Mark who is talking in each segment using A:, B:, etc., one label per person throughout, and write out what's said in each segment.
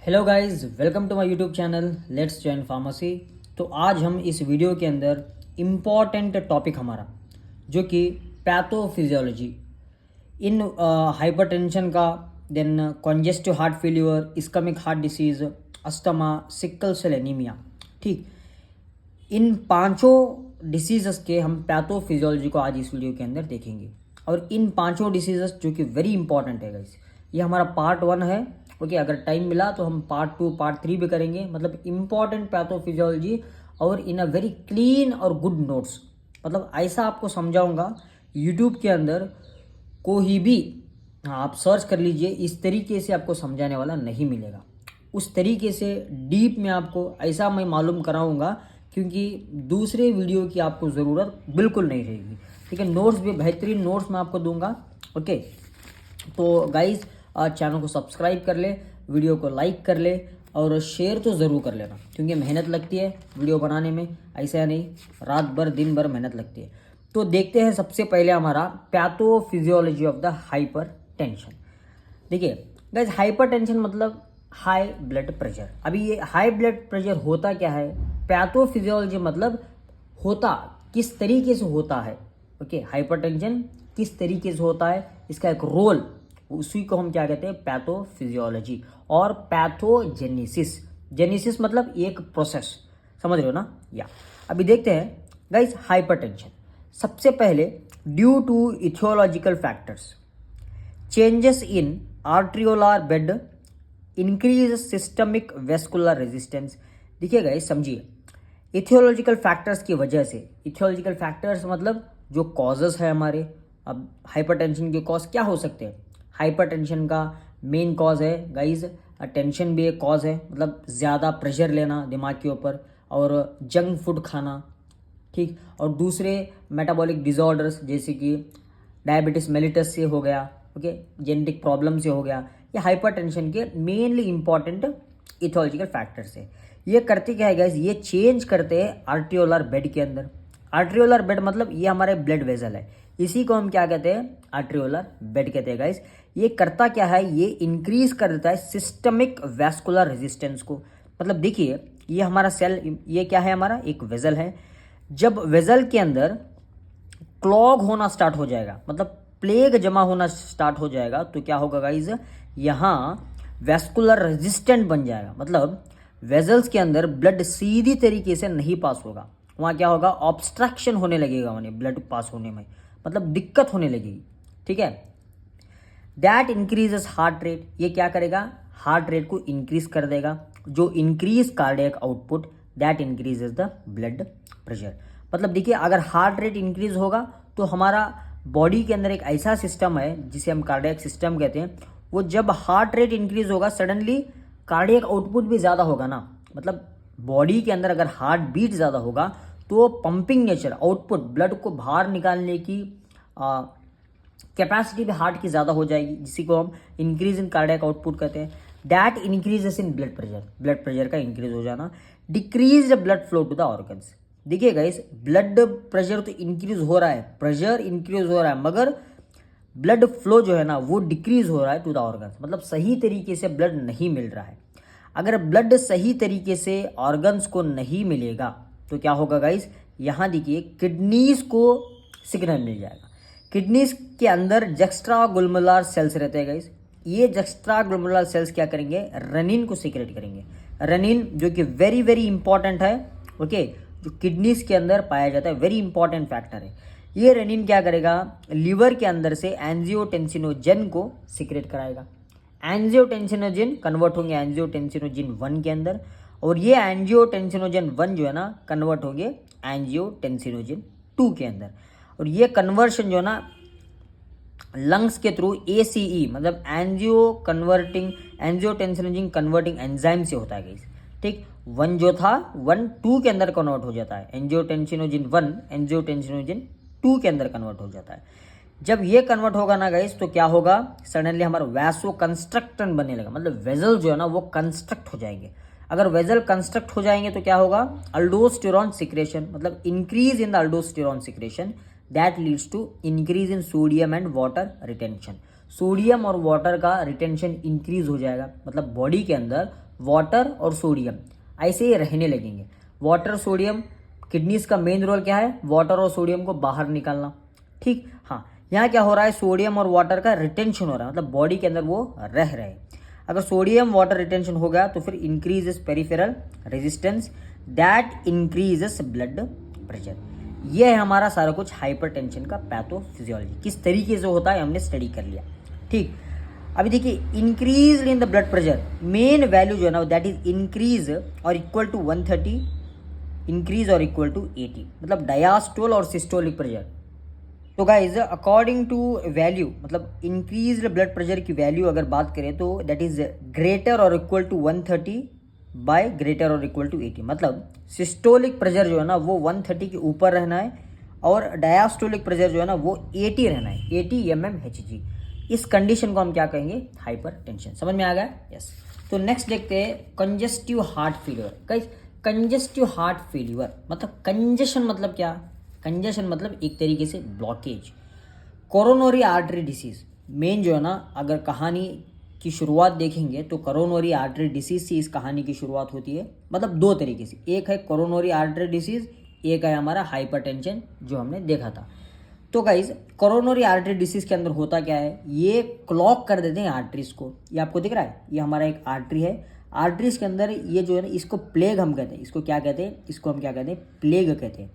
A: Hello guys, welcome to my YouTube channel let's join pharmacy. तो आज हम इस वीडियो के अंदर इम्पॉर्टेंट टॉपिक हमारा जो कि पैथोफिजियोलॉजी इन हाइपरटेंशन का, then congestive heart failure, ischaemic heart disease, asthma, sickle cell anaemia. ठीक, इन पांचों डिसीज़ के हम पैथोफिजियोलॉजी को आज इस वीडियो के अंदर देखेंगे। और इन पांचों डिसीज़ जो कि वेरी इंपॉर्टेंट है गाइस, ये हमारा पार्ट 1 है। ओके, अगर टाइम मिला तो हम पार्ट 2 पार्ट 3 भी करेंगे। मतलब इंपॉर्टेंट पैथोफिजियोलॉजी और इन अ वेरी क्लीन और गुड नोट्स। मतलब ऐसा आपको समझाऊंगा यूट्यूब के अंदर कोई भी, हाँ आप सर्च कर लीजिए, इस तरीके से आपको समझाने वाला नहीं मिलेगा। उस तरीके से डीप में आपको ऐसा मैं मालूम कराऊंगा क्योंकि दूसरे वीडियो की आपको ज़रूरत बिल्कुल नहीं रहेगी। ठीक है, नोट्स भी बेहतरीन नोट्स मैं आपको दूंगा। ओके, तो गाइज चैनल को सब्सक्राइब कर ले, वीडियो को लाइक कर ले और शेयर तो ज़रूर कर लेना क्योंकि मेहनत लगती है वीडियो बनाने में, ऐसा नहीं रात भर दिन भर मेहनत लगती है। तो देखते हैं सबसे पहले हमारा pathophysiology of the hyper tension. देखिए गाइज, हाइपर टेंशन मतलब हाई ब्लड प्रेशर। अभी ये हाई ब्लड प्रेशर होता क्या है, पैथोफिजियोलॉजी मतलब होता किस तरीके से होता है। ओके, हाइपरटेंशन किस तरीके से होता है, इसका एक रोल, उसी को हम क्या कहते हैं, पैथोफिजियोलॉजी। और पैथोजेनेसिस, जेनेसिस मतलब एक प्रोसेस, समझ रहे हो ना। या अभी देखते हैं गाइस, हाइपरटेंशन सबसे पहले due to aetiological factors, changes in arteriolar bed, increase systemic vascular resistance. देखिए गाइस, समझिए, इथियोलॉजिकल फैक्टर्स की वजह से, इथियोलॉजिकल फैक्टर्स मतलब जो कॉजेस है हमारे। अब हाइपरटेंशन के कॉज क्या हो सकते हैं, हाइपरटेंशन का मेन कॉज है गाइज टेंशन भी एक कॉज है, मतलब ज़्यादा प्रेशर लेना दिमाग के ऊपर और जंक फूड खाना। ठीक, और दूसरे मेटाबॉलिक डिसऑर्डर्स जैसे कि डायबिटीज मेलिटस से हो गया, ओके, जेनेटिक प्रॉब्लम से हो गया, ये हाइपरटेंशन के मेनली इंपॉर्टेंट इथियोलॉजिकल फैक्टर्स है। ये करते क्या है गाइज, ये चेंज करते हैं आर्ट्रियोलर बेड के अंदर। आर्ट्रियोलर बेड मतलब ये हमारे ब्लड वेजल है, इसी को हम क्या कहते हैं, आर्ट्रियोलर बेड कहते हैं गाइज। ये करता क्या है, ये इंक्रीज कर देता है सिस्टमिक वैस्कुलर रेजिस्टेंस को। मतलब देखिए, ये हमारा सेल, ये क्या है, हमारा एक वेजल है। जब वेजल के अंदर क्लॉग होना स्टार्ट हो जाएगा, मतलब प्लेग जमा होना स्टार्ट हो जाएगा, तो क्या होगा गाइज, यहाँ वैस्कुलर रेजिस्टेंट बन जाएगा। मतलब वेजल्स के अंदर ब्लड सीधी तरीके से नहीं पास होगा, वहाँ क्या होगा, ऑब्स्ट्रक्शन होने लगेगा, उन्हें ब्लड पास होने में मतलब दिक्कत होने लगेगी। ठीक है, दैट इंक्रीजेस हार्ट रेट, ये क्या करेगा, हार्ट रेट को इंक्रीज कर देगा, जो increase cardiac output, that increases the blood pressure. मतलब देखिए, अगर हार्ट रेट इंक्रीज होगा तो हमारा बॉडी के अंदर एक ऐसा सिस्टम है जिसे हम कार्डियक सिस्टम कहते हैं, वो जब हार्ट रेट इंक्रीज होगा सडनली कार्डियक आउटपुट भी ज़्यादा होगा ना। मतलब बॉडी के अंदर अगर हार्ट बीट ज़्यादा होगा तो पंपिंग नेचर, आउटपुट, ब्लड को बाहर निकालने की कैपेसिटी भी हार्ट की ज़्यादा हो जाएगी, जिसी को हम इंक्रीज इन कार्डियक आउटपुट कहते हैं। That increases in blood pressure, blood pressure का इंक्रीज हो जाना, decrease blood flow to the organs. देखिए गाइस, ब्लड प्रेशर तो इंक्रीज हो रहा है, प्रेशर इंक्रीज हो रहा है, मगर ब्लड फ्लो जो है ना वो डिक्रीज हो रहा है टू द ऑर्गन्स। मतलब सही तरीके से ब्लड नहीं मिल रहा है। अगर ब्लड सही तरीके से ऑर्गन्स को नहीं मिलेगा तो क्या होगा गाइस, यहाँ देखिए किडनीज को सिग्नल मिल जाएगा। किडनीज के अंदर जक्स्ट्रा ग्लोमेरुलर सेल्स रहते हैं गाइस, ये जक्स्ट्रा ग्लोमेरुलर सेल्स क्या करेंगे, रेनिन को सीक्रेट करेंगे। रेनिन जो कि वेरी वेरी इंपॉर्टेंट है, ओके, जो किडनीज के अंदर पाया जाता है, वेरी इंपॉर्टेंट फैक्टर है। ये रेनिन क्या करेगा, लीवर के अंदर से एंजियोटेंसिनोजन को सीक्रेट कराएगा। एंजियोटेंसिनोजन कन्वर्ट होंगे एंजियोटेंसिनोजन 1 के अंदर, और ये एंजियोटेंसिनोजन 1 जो है ना कन्वर्ट होंगे एंजियोटेंसिनोजन 2 के अंदर। और ये कन्वर्शन जो है ना लंग्स के थ्रू ACE मतलब एंजियोटेंसिनोजन कन्वर्टिंग एंजाइम से होता है गाइस। ठीक, 1 जो था 1 2 के अंदर कन्वर्ट हो जाता है, एंजियोटेंसिनोजन 1 एंजियोटेंसिनोजन 2 के अंदर कन्वर्ट हो जाता है। जब ये कन्वर्ट होगा ना गाइस तो क्या होगा, सडनली हमारा वैसो कंस्ट्रक्टन बनने लगा, मतलब वेजल जो है ना वो कंस्ट्रक्ट हो जाएंगे। अगर वेजल कंस्ट्रक्ट हो जाएंगे तो क्या होगा, अल्डोस्टेरॉन सिक्रेशन, मतलब increase in the aldosterone secretion, that leads to increase in sodium and water retention. Sodium और वाटर का रिटेंशन इंक्रीज हो जाएगा, मतलब बॉडी के अंदर वाटर और सोडियम ऐसे ही रहने लगेंगे। वाटर सोडियम, किडनीज का मेन रोल क्या है, वाटर और सोडियम को बाहर निकालना। ठीक, हाँ, यहाँ क्या हो रहा है, सोडियम और वाटर का रिटेंशन हो रहा है, मतलब बॉडी के अंदर वो रह रहे हैं। अगर सोडियम वाटर रिटेंशन हो गया तो फिर increases peripheral resistance, that increases blood pressure. यह है हमारा सारा कुछ हाइपरटेंशन का पैथोफिजियोलॉजी, किस तरीके से होता है हमने स्टडी कर लिया। ठीक, अभी देखिए increase in the blood pressure, main value जो है ना दैट इज इंक्रीज और इक्वल टू 130, इंक्रीज और इक्वल टू 80, मतलब डायास्टोल और सिस्टोलिक प्रेशर। तो गाइज अकॉर्डिंग टू वैल्यू, मतलब इंक्रीज ब्लड प्रेशर की वैल्यू अगर बात करें तो दैट इज ग्रेटर और इक्वल टू 130 बाय ग्रेटर और इक्वल टू 80, मतलब सिस्टोलिक प्रेशर जो है ना वो 130 के ऊपर रहना है और डायास्टोलिक प्रेशर जो है ना वो 80 रहना है, 80 mmHg। इस कंडीशन को हम क्या कहेंगे, हाइपर टेंशन। समझ में आ गया? यस। तो नेक्स्ट देखते हैं congestive heart failure. Guys congestive heart failure मतलब कंजेशन मतलब क्या, कंजेशन मतलब एक तरीके से blockage. Coronary artery disease main जो है ना, अगर कहानी की शुरुआत देखेंगे तो कोरोनरी आर्टरी डिसीज से इस कहानी की शुरुआत होती है, मतलब दो तरीके से, एक है कोरोनरी आर्टरी डिसीज, एक है हमारा हाइपरटेंशन जो हमने देखा था। तो गाइज कोरोनरी आर्टरी डिसीज के अंदर होता क्या है, ये क्लॉग कर देते हैं आर्टरीज को। ये आपको दिख रहा है, ये हमारा एक आर्टरी है, आर्टरीज के अंदर ये जो है ना इसको प्लेग हम कहते हैं, इसको क्या कहते हैं, इसको हम क्या कहते हैं, प्लेग कहते हैं।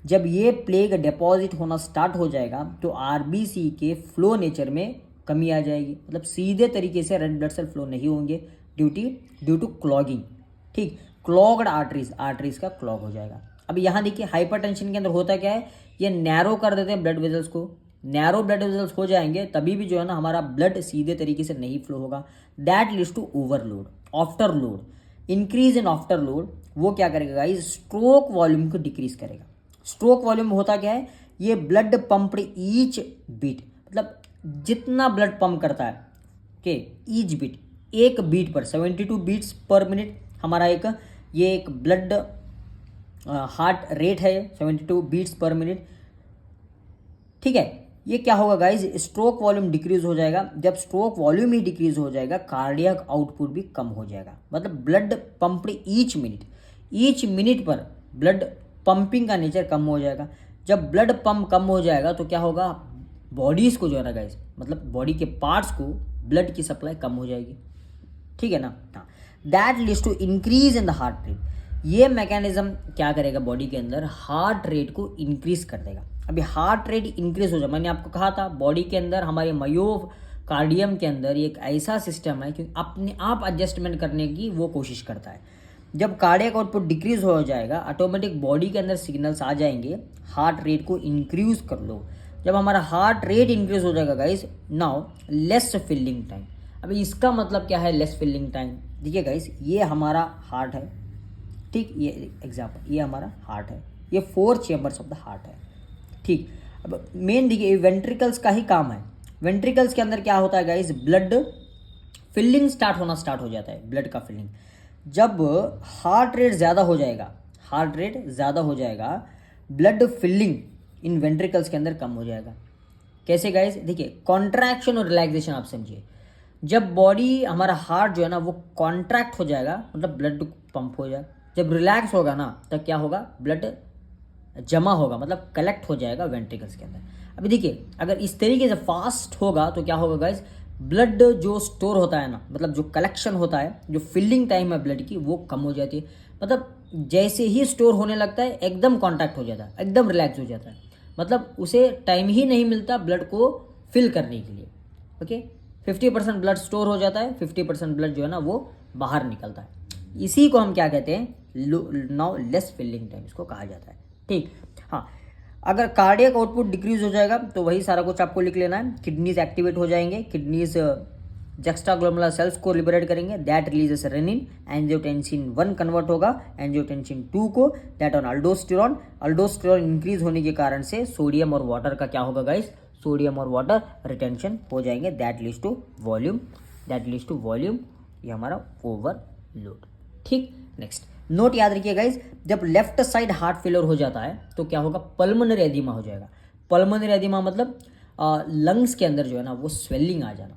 A: जब ये प्लेग डिपॉजिट होना स्टार्ट हो जाएगा तो आरबीसी के फ्लो नेचर में कमी आ जाएगी, मतलब सीधे तरीके से रेड ब्लड सेल फ्लो नहीं होंगे ड्यू टू क्लॉगिंग। ठीक, क्लॉग्ड आर्टरीज का क्लॉग हो जाएगा। अब यहाँ देखिए हाइपरटेंशन के अंदर होता क्या है, ये नैरो कर देते हैं ब्लड वेजल्स को, नैरो ब्लड वेजल्स हो जाएंगे तभी भी जो है ना हमारा ब्लड सीधे तरीके से नहीं फ्लो होगा, that leads to overload, after load, increase in after load. वो क्या करेगा गाइस, स्ट्रोक वॉल्यूम को डिक्रीज करेगा। स्ट्रोक वॉल्यूम होता क्या है, ये ब्लड पंप्ड ईच बीट, मतलब जितना ब्लड पंप करता है के ईच बीट, एक बीट पर 72 बीट्स पर मिनट हमारा ये एक ब्लड हार्ट रेट है, 72 बीट्स पर मिनट। ठीक है, ये क्या होगा गाइज, स्ट्रोक वॉल्यूम डिक्रीज हो जाएगा। जब स्ट्रोक वॉल्यूम ही डिक्रीज हो जाएगा कार्डियक आउटपुट भी कम हो जाएगा, मतलब ब्लड पंप्ड ईच मिनट पर ब्लड पंपिंग का नेचर कम हो जाएगा। जब ब्लड पंप कम हो जाएगा तो क्या होगा, बॉडीज को जो है ना गाइज, मतलब बॉडी के पार्ट्स को ब्लड की सप्लाई कम हो जाएगी। ठीक है ना, हाँ, that leads to increase in the heart rate. ये मैकेनिज्म क्या करेगा, बॉडी के अंदर हार्ट रेट को इंक्रीज कर देगा। अभी हार्ट रेट इंक्रीज हो जाए, मैंने आपको कहा था बॉडी के अंदर हमारे मायोकार्डियम के अंदर एक ऐसा सिस्टम है कि अपने आप एडजस्टमेंट करने की वो कोशिश करता है। जब कार्डियक आउटपुट डिक्रीज हो जाएगा ऑटोमेटिक बॉडी के अंदर सिग्नल्स आ जाएंगे, हार्ट रेट को इंक्रीज कर लो। जब हमारा हार्ट रेट इंक्रीज हो जाएगा guys, now less filling time. अभी इसका मतलब क्या है लेस फिलिंग टाइम, देखिए गाइस ये हमारा हार्ट है, ठीक, ये एग्जाम्पल, ये हमारा हार्ट है, ये 4 चेम्बर्स ऑफ द हार्ट है। ठीक, अब मेन देखिए वेंट्रिकल्स का ही काम है। वेंट्रिकल्स के अंदर क्या होता है गाइस, ब्लड फिलिंग स्टार्ट हो जाता है, ब्लड का फिलिंग। जब हार्ट रेट ज़्यादा हो जाएगा ब्लड फिलिंग इन वेंट्रिकल्स के अंदर कम हो जाएगा। कैसे गाइस, देखिए कॉन्ट्रैक्शन और रिलैक्सेशन आप समझिए। जब बॉडी हमारा हार्ट जो है ना वो कॉन्ट्रैक्ट हो जाएगा, मतलब ब्लड पंप हो जाएगा। जब रिलैक्स होगा ना तब क्या होगा, ब्लड जमा होगा, मतलब कलेक्ट हो जाएगा वेंट्रिकल्स के अंदर। अभी देखिए अगर इस तरीके से फास्ट होगा तो क्या होगा गाइस, ब्लड जो स्टोर होता है ना, मतलब जो कलेक्शन होता है, जो फिलिंग टाइम है ब्लड की वो कम हो जाती है। मतलब जैसे ही स्टोर होने लगता है एकदम कॉन्टैक्ट हो जाता है, एकदम रिलैक्स हो जाता है, मतलब उसे टाइम ही नहीं मिलता ब्लड को फिल करने के लिए। ओके, 50% ब्लड स्टोर हो जाता है, 50% ब्लड जो है ना वो बाहर निकलता है। इसी को हम क्या कहते हैं, नाउ लेस फिलिंग टाइम इसको कहा जाता है। ठीक, हाँ, अगर कार्डियक आउटपुट डिक्रीज हो जाएगा तो वही सारा कुछ आपको लिख लेना है। किडनीज एक्टिवेट हो जाएंगे, किडनीज जक्स्टाग्लोमेरुलर सेल्स को लिबरेट करेंगे, that releases renin, angiotensin 1 convert होगा एंजियोटेंसिन 2 को, दैट ऑन अल्डोस्टेरोन इंक्रीज होने के कारण से सोडियम और वाटर का क्या होगा गाइस, सोडियम और वाटर रिटेंशन हो जाएंगे, दैट लीड्स टू वॉल्यूम, ये हमारा ओवरलोड। ठीक, नेक्स्ट नोट याद रखिए गाइस, जब लेफ्ट साइड हार्ट फेलियर हो जाता है तो क्या होगा, पल्मोनरी एडिमा हो जाएगा। पल्मोनरी एडिमा मतलब लंग्स के अंदर जो है ना वो स्वेलिंग आ जाना,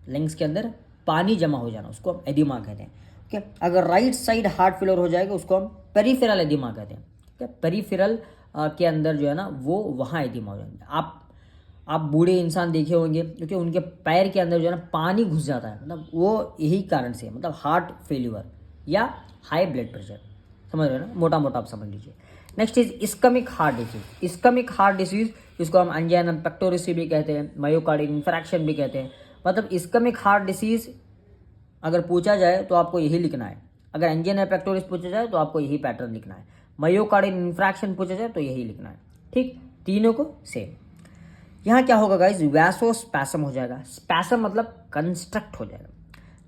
A: लंग्स के अंदर पानी जमा हो जाना, उसको हम एडिमा कहते हैं। ठीक है, अगर राइट साइड हार्ट फेलियर हो जाएगा उसको हम पेरिफेरल एडिमा कहते हैं। ठीक है, पेरिफेरल के अंदर जो है ना वो वहाँ एडिमा हो जाएंगे। आप बूढ़े इंसान देखे होंगे क्योंकि उनके पैर के अंदर जो है ना पानी घुस जाता है, मतलब वो यही कारण से, मतलब हार्ट फेल्यूर या हाई ब्लड प्रेशर, समझ रहे हो ना, मोटा मोटा आप समझ लीजिए। Next is ischaemic heart disease. Ischaemic heart disease इसको हम एंजाइना पेक्टोरिस भी कहते हैं, मायोकार्डियल इंफ्रैक्शन भी कहते हैं। मतलब इस्कमिक हार्ट डिसीज अगर पूछा जाए तो आपको यही लिखना है, अगर एंजाइना पेक्टोरिस पूछा जाए तो आपको यही पैटर्न लिखना है, मायोकार्डियल इंफ्रैक्शन पूछा जाए तो यही लिखना है। ठीक, तीनों को सेम। यहाँ क्या होगा गाइज, वैसोस्पैसम हो जाएगा। स्पैसम मतलब कंस्ट्रक्ट हो जाएगा।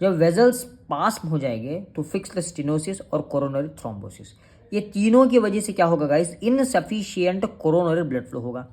A: जब वेजल्स पास हो जाएंगे तो फिक्स्ड स्टेनोसिस और कोरोनरी थ्रोम्बोसिस, ये तीनों की वजह से क्या होगा guys, insufficient coronary blood flow होगा।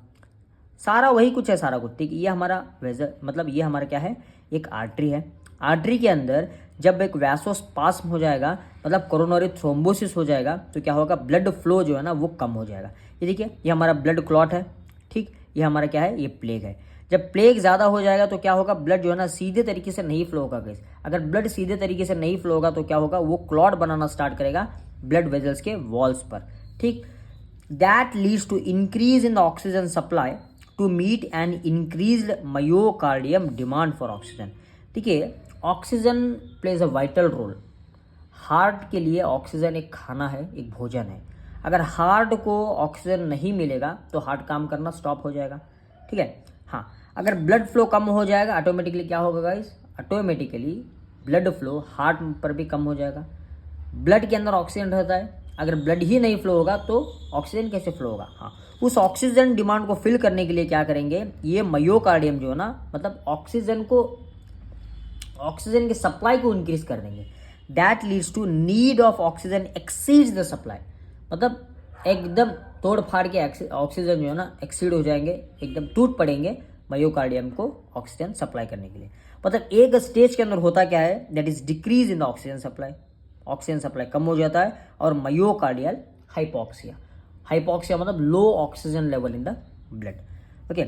A: सारा वही कुछ है, सारा कुछ। ठीक, ये हमारा वेजल, मतलब ये हमारा क्या है, एक आर्टरी है। आर्टरी के अंदर जब एक वैसोस्पास्म हो जाएगा, मतलब कोरोनरी थ्रोम्बोसिस हो जाएगा, तो क्या होगा, ब्लड फ्लो जो है ना वो कम हो जाएगा। ये देखिए, ये हमारा ब्लड क्लॉट है। ठीक, ये हमारा क्या है, ये प्लेग है। जब प्लेग ज़्यादा हो जाएगा तो क्या होगा, ब्लड जो है ना सीधे तरीके से नहीं फ्लो होगा गाइस। अगर ब्लड सीधे तरीके से नहीं फ्लो होगा तो क्या होगा, वो क्लॉट बनाना स्टार्ट करेगा ब्लड वेजल्स के वॉल्स पर। ठीक, that leads to increase in the oxygen supply to meet an increased myocardium demand for oxygen. ठीक है, oxygen plays a vital role. Heart के लिए ऑक्सीजन एक खाना है, एक भोजन है। अगर हार्ट को ऑक्सीजन नहीं मिलेगा तो हार्ट काम करना स्टॉप हो जाएगा। ठीक है, हाँ, अगर ब्लड फ्लो कम हो जाएगा ऑटोमेटिकली क्या होगा guys, automatically blood flow heart पर भी कम हो जाएगा। ब्लड के अंदर ऑक्सीजन रहता है, अगर ब्लड ही नहीं फ्लो होगा तो ऑक्सीजन कैसे फ्लो होगा। हाँ, उस ऑक्सीजन डिमांड को फिल करने के लिए क्या करेंगे, ये मायोकार्डियम जो है ना, मतलब ऑक्सीजन के सप्लाई को इंक्रीज कर देंगे। That leads to need of oxygen exceeds the supply, मतलब एकदम तोड़ फाड़ के ऑक्सीजन जो है ना एक्सीड हो जाएंगे, एकदम टूट पड़ेंगे मायोकार्डियम को ऑक्सीजन सप्लाई करने के लिए। मतलब एक स्टेज के अंदर होता क्या है, that is decrease in the oxygen supply, oxygen supply कम हो जाता है, और मायोकार्डियल हाइपोक्सिया। हाइपोक्सिया मतलब low oxygen level in the blood. Okay,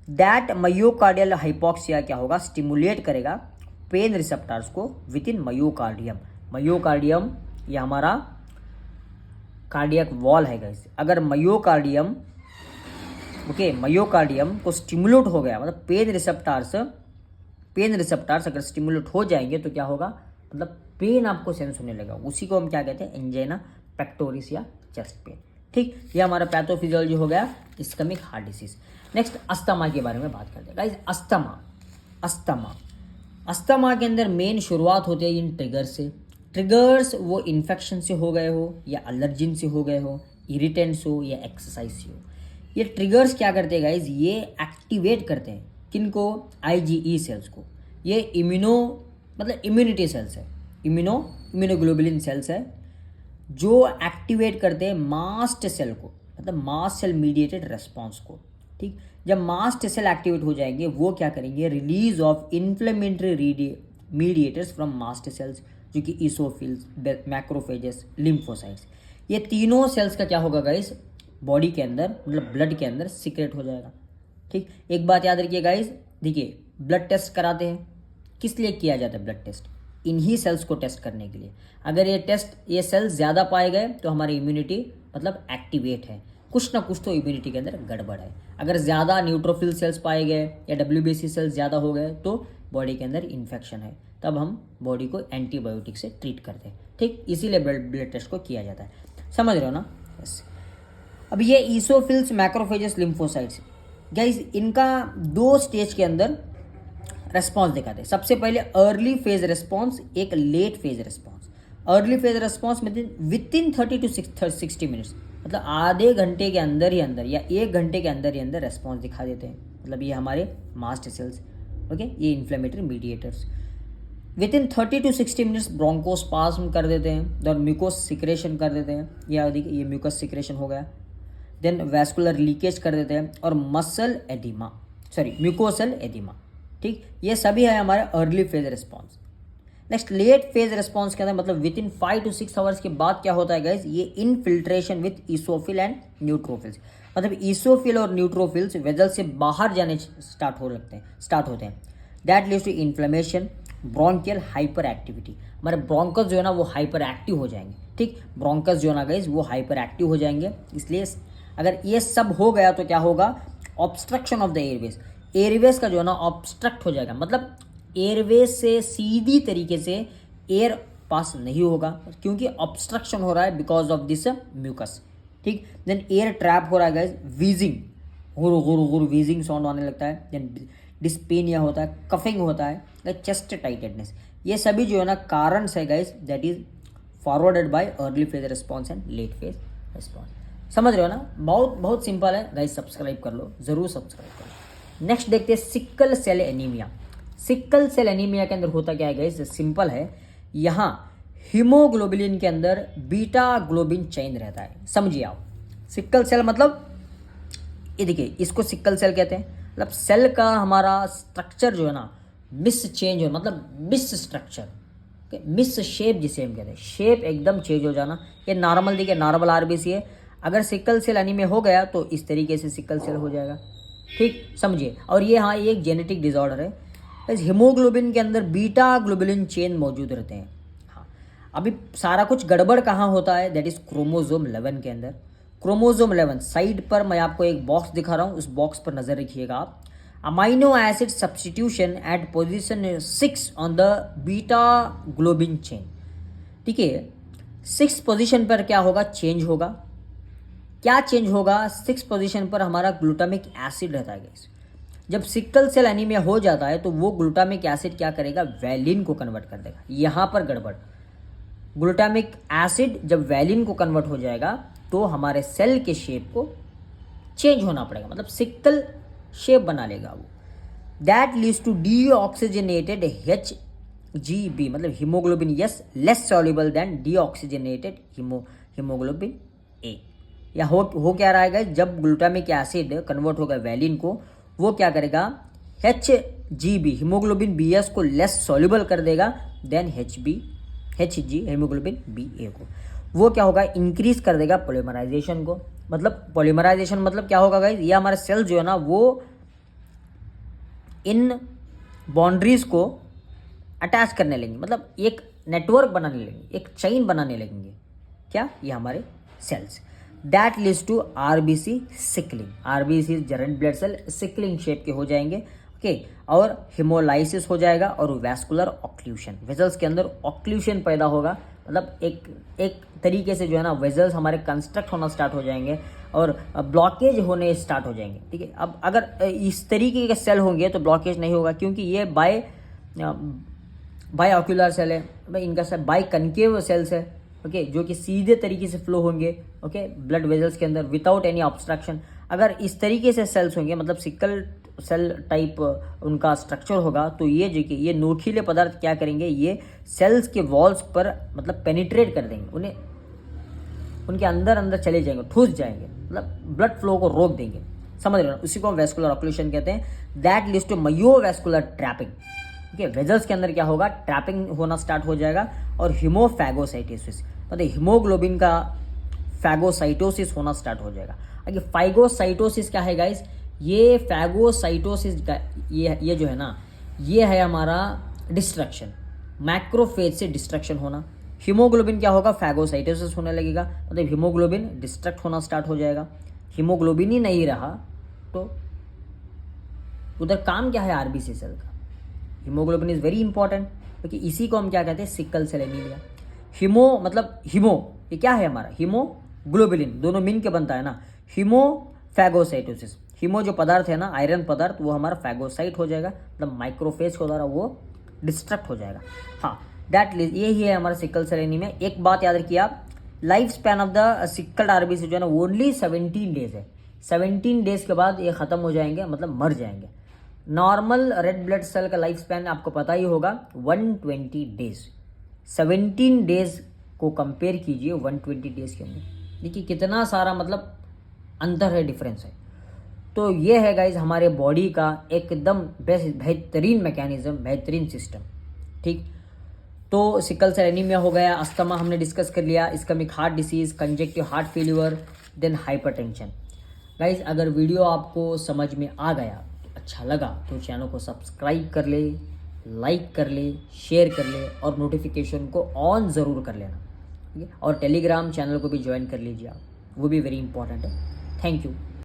A: that myocardial hypoxia क्या होगा, स्टिमुलेट करेगा पेन रिसेप्टर्स को विद इन मायोकार्डियम। मायोकार्डियम ये हमारा कार्डियक वॉल है गाइस। अगर मायोकार्डियम को स्टिमुलेट हो गया, मतलब पेन रिसेप्टर्स अगर स्टिमुलेट हो जाएंगे तो क्या होगा, मतलब पेन आपको सेंस होने लगा। उसी को हम क्या कहते हैं, एंजाइना पेक्टोरिस या चेस्ट पेन। ठीक, ये हमारा पैथोफिजियोलॉजी हो गया ischaemic heart disease. Next asthma के बारे में बात करते हैं गाइस। अस्थमा के अंदर मेन शुरुआत होती है इन ट्रिगर से। ट्रिगर्स वो इन्फेक्शन से हो गए हो या एलर्जिन से हो गए हो, इरिटेंट्स हो या एक्सरसाइज से हो। ये ट्रिगर्स क्या करते हैं गाइज, ये एक्टिवेट करते हैं किनको, IgE सेल्स को। ये इम्यूनिटी सेल्स है, इम्यूनोग्लोबुलिन सेल्स है जो एक्टिवेट करते हैं मास्ट सेल को, मतलब मास्ट सेल मीडिएटेड रेस्पॉन्स को। ठीक, जब मास्ट सेल एक्टिवेट हो जाएंगे वो क्या करेंगे, release of inflammatory mediators from mast cells, जो कि ईसोफिल्स, मैक्रोफेजेस, लिम्फोसाइट्स। ये तीनों सेल्स का क्या होगा गाइस, बॉडी के अंदर, मतलब ब्लड के अंदर सीक्रेट हो जाएगा। ठीक, एक बात याद रखिए गाइस, देखिए ब्लड टेस्ट कराते हैं, किस लिए किया जाता है ब्लड टेस्ट, इन्हीं सेल्स को टेस्ट करने के लिए। अगर ये सेल्स ज़्यादा पाए गए तो हमारी इम्यूनिटी मतलब एक्टिवेट है, कुछ ना कुछ तो इम्यूनिटी के अंदर गड़बड़ है। अगर ज़्यादा न्यूट्रोफिल सेल्स पाए गए या WBC सेल्स ज़्यादा हो गए तो बॉडी के अंदर इन्फेक्शन है, तब हम बॉडी को एंटीबायोटिक से ट्रीट करते हैं। ठीक, इसीलिए ब्लड टेस्ट को किया जाता है, समझ रहे हो ना। यस, अब ये ईसोफिल्स, मैक्रोफेजेस, लिम्फोसाइट्स गाइस, इनका 2 स्टेज के अंदर रेस्पॉन्स दिखाते हैं। सबसे पहले अर्ली फेज रेस्पॉन्स, एक late phase response. Early phase response में विद इन 30 to 60 मिनट्स, मतलब आधे घंटे के अंदर ही अंदर या 1 घंटे के अंदर ही अंदर रेस्पॉन्स दिखा देते हैं। मतलब ये हमारे मास्ट सेल्स, ओके, ये inflammatory mediators with in 30 to 60 minutes bronchospasm कर देते हैं, और म्यूकोस सिक्रेशन कर देते हैं। ये म्यूकस सिक्रेशन हो गया। देन वैस्कुलर लीकेज कर देते हैं और म्यूकोसल एडिमा। ठीक, ये सभी है हमारे early phase response. Next late phase response के अंदर, मतलब विद इन 5 to 6 आवर्स के बाद क्या होता है गाइज, ये इनफिल्ट्रेशन विथ ईसोफिल एंड न्यूट्रोफिल्स। मतलब ईसोफिल और न्यूट्रोफिल्स वेजल से बाहर जाने स्टार्ट होते हैं। That leads to inflammation, bronchial hyperactivity. हमारे ब्रोंकस जो है ना वो हाइपर एक्टिव हो जाएंगे। ठीक, ब्रोंकस जो है ना गाइस वो हाइपर एक्टिव हो जाएंगे। इसलिए अगर ये सब हो गया तो क्या होगा, obstruction of the Airways. Airways का जो है ना ऑब्स्ट्रक्ट हो जाएगा, मतलब एयरवेज से सीधी तरीके से एयर पास नहीं होगा क्योंकि ऑब्स्ट्रक्शन हो रहा है बिकॉज ऑफ दिस म्यूकस। ठीक, देन एयर ट्रैप हो रहा है गाइस, वीजिंग, गुरु गुरु गुरु वीजिंग साउंड आने लगता है। देन डिस्पेनिया होता है, कफिंग होता है, चेस्ट टाइटेडनेस। ये सभी जो है ना कारण है guys, that is forwarded bye early phase response and let phase response. समझ रहे हो ना, बहुत बहुत सिंपल है गाइस, सब्सक्राइब कर लो, जरूर सब्सक्राइब कर लो। नेक्स्ट देखते हैं sickle cell anaemia. Sickle cell anaemia के अंदर होता क्या है गाइस, सिंपल है। यहाँ हीमोग्लोबिन के अंदर बीटा ग्लोबिन चेन रहता है। समझिए आप, सिकल सेल मतलब ये देखिए, इसको सिकल सेल कहते हैं। मतलब सेल का हमारा स्ट्रक्चर जो है ना मिस चेंज हो, मतलब मिस स्ट्रक्चर, मिस शेप जिसे हम कहते हैं, शेप एकदम चेंज हो जाना। ये नॉर्मल देखिए, नॉर्मल आरबीसी है। अगर सिकल सेल एनीमिया हो गया तो इस तरीके से सिकल सेल हो जाएगा। ठीक, समझिए। और ये हाँ, ये एक जेनेटिक डिसऑर्डर है। इस हीमोग्लोबिन के अंदर बीटा ग्लोबुलिन चेन मौजूद रहते हैं। हाँ, अभी सारा कुछ गड़बड़ कहाँ होता है, दैट इज क्रोमोजोम 11 के अंदर। क्रोमोजोम 11 साइड पर मैं आपको एक बॉक्स दिखा रहा हूँ, उस बॉक्स पर नजर रखिएगा आप। Amino acid substitution at position 6 on the beta globin chain. ठीक है, 6 पोजीशन पर क्या होगा, चेंज होगा। क्या चेंज होगा, 6 पोजीशन पर हमारा ग्लूटामिक एसिड रहता है गाइस। जब सिकल सेल एनीमिया हो जाता है तो वो ग्लूटामिक एसिड क्या करेगा, वैलिन को कन्वर्ट कर देगा। यहाँ पर गड़बड़, ग्लूटामिक एसिड जब वैलिन को कन्वर्ट हो जाएगा तो हमारे सेल के शेप को चेंज होना पड़ेगा, मतलब सिकल शेप बना लेगा वो। That leads to deoxygenated HGB, मतलब haemoglobin S less soluble than deoxygenated haemoglobin A. या हो क्या रहा है, जब ग्लूटामिक एसिड कन्वर्ट होगा वैलिन को, वो क्या करेगा, HGB हीमोग्लोबिन BS को लेस सॉल्युबल कर देगा देन HG हीमोग्लोबिन BA को। वो क्या होगा, इंक्रीज कर देगा पॉलीमराइजेशन को। मतलब पॉलीमराइजेशन मतलब क्या होगा गाइस, ये हमारे सेल जो है ना वो इन बाउंड्रीज को अटैच करने लगेंगे, मतलब एक नेटवर्क बनाने लगेंगे, एक चेन बनाने लगेंगे। क्या, ये हमारे cells. That leads to RBC sickling. RBC red blood cell sickling shape के हो जाएंगे। ओके, और हिमोलाइसिस हो जाएगा और वैस्कुलर ऑक्लूशन, वेजल्स के अंदर ऑक्लूशन पैदा होगा। मतलब एक तरीके से जो है ना वेजल्स हमारे कंस्ट्रक्ट होना स्टार्ट हो जाएंगे और ब्लॉकेज होने स्टार्ट हो जाएंगे। ठीक है, अब अगर इस तरीके के सेल होंगे तो ब्लॉकेज नहीं होगा क्योंकि ये बाय ऑक्यूलर सेल है, इनका सब बाय कनकेव सेल्स है। ओके, जो कि सीधे तरीके से फ्लो होंगे ओके ब्लड वेजल्स के अंदर विदाउट एनी ऑब्स्ट्रक्शन। अगर इस तरीके से सेल्स होंगे, मतलब सिकल सेल टाइप उनका स्ट्रक्चर होगा, तो ये जो कि ये नोकीले पदार्थ क्या करेंगे, ये सेल्स के वॉल्स पर मतलब पेनिट्रेट कर देंगे, उन्हें उनके अंदर चले जाएंगे, ठूस जाएंगे, मतलब ब्लड फ्लो को रोक देंगे। समझ रहे हो, उसी को हम वेस्कुलर ऑक्लूशन कहते हैं। That leads to myovascular trapping. ठीक है, वेजल्स के अंदर क्या होगा, ट्रैपिंग होना स्टार्ट हो जाएगा और हीमोफैगोसाइटोसिस, मतलब हीमोग्लोबिन का फैगोसाइटोसिस होना स्टार्ट हो जाएगा। आगे फाइगोसाइटोसिस क्या है गाइस, ये फैगोसाइटोसिस का ये जो है ना, ये है हमारा डिस्ट्रक्शन, मैक्रोफेज से डिस्ट्रक्शन होना। हीमोग्लोबिन क्या होगा, फैगोसाइटोसिस होने लगेगा, मतलब हीमोग्लोबिन डिस्ट्रक्ट होना स्टार्ट हो जाएगा। हीमोग्लोबिन ही नहीं रहा तो उधर काम क्या है आरबीसी सेल का। हीमोग्लोबिन इज वेरी इंपॉर्टेंट क्योंकि इसी को हम क्या कहते हैं, सिकल सेल एनीमिया। हीमो मतलब हीमो, ये क्या है हमारा, हीमोग्लोबिन दोनों मिल के बनता है ना। हीमोफैगोसाइटोसिस, हीमो जो पदार्थ है ना, आयरन पदार्थ, वो हमारा फैगोसाइट हो जाएगा, मतलब माइक्रोफेज के द्वारा वो डिस्ट्रक्ट हो जाएगा। हाँ, दैट यही है हमारा सिकल सेल एनीमिया। एक बात याद रखिए आप, life span of the sickle RBC जो है ना ओनली 17 डेज है। 17 डेज के बाद ये खत्म हो जाएंगे, मतलब मर जाएंगे। नॉर्मल रेड ब्लड सेल का लाइफ स्पैन आपको पता ही होगा 120 डेज। 17 डेज को कंपेयर कीजिए 120 डेज के अंदर, देखिए कितना सारा मतलब अंतर है, डिफरेंस है। तो ये है गाइज हमारे बॉडी का एकदम बेस्ट बेहतरीन मैकेनिज्म, बेहतरीन सिस्टम। ठीक, तो सिकल सेल एनीमिया हो गया, अस्थमा हमने डिस्कस कर लिया, ischaemic heart disease, congestive heart failure, then hypertension. Guys अगर वीडियो आपको समझ में आ गया, अच्छा लगा, तो चैनल को सब्सक्राइब कर ले, लाइक कर ले, शेयर कर ले और नोटिफिकेशन को ऑन ज़रूर कर लेना, ठीक है। और टेलीग्राम चैनल को भी ज्वाइन कर लीजिए आप, वो भी वेरी इंपॉर्टेंट है। Thank you.